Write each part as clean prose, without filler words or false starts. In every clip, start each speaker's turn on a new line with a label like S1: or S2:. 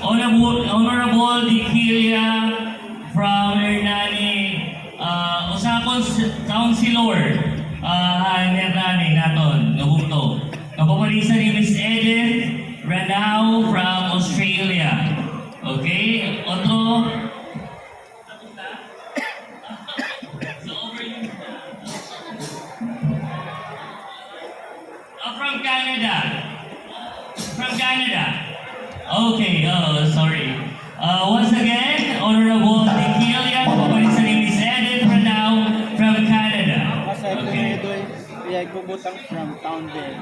S1: Honorable Dikilia from Hernani, usapon councilor, Hernani naton, nabukto. Napapalisa ni Miss Edith Ranao from Australia. Okay, otro. So over you. From Canada. From Canada. Okay, sorry. Once again, Honorable Dikilia, papalisa ni Miss Edith Ranao from Canada. Okay.
S2: Kaya ibubutang from Townville.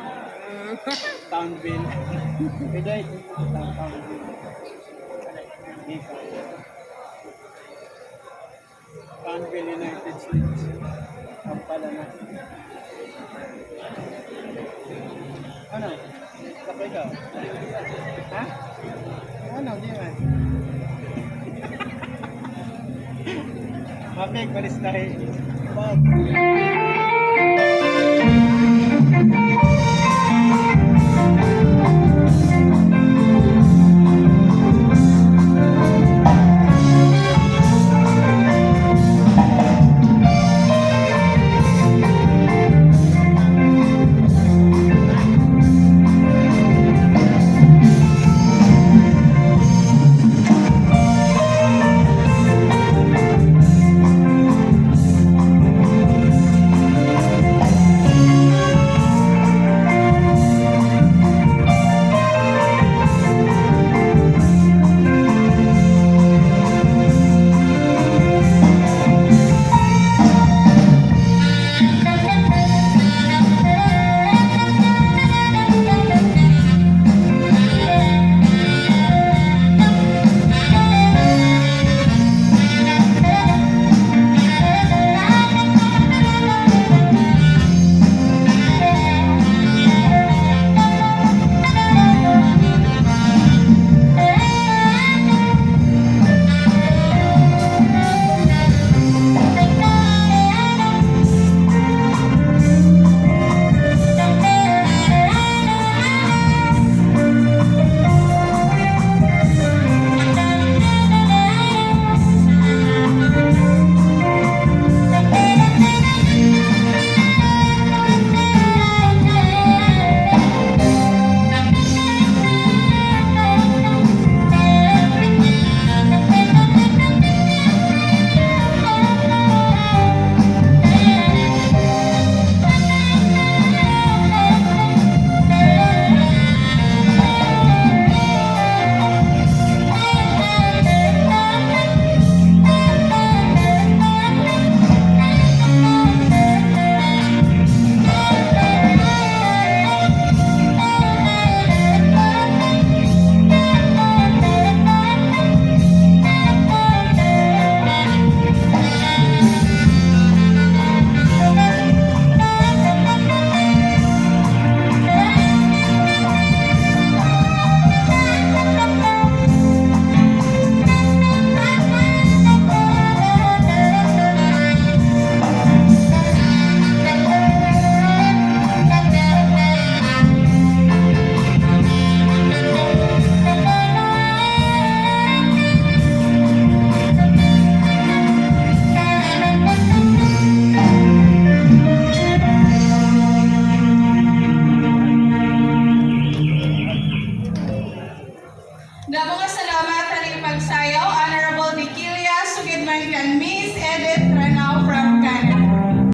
S2: Townville. Pwede ibubutang Townville. Townville, United States. Kampala na. Ano? Kapay ka? Ha? Ano? Di ba? Mapig, malis na rin. Bag.
S3: Salamat,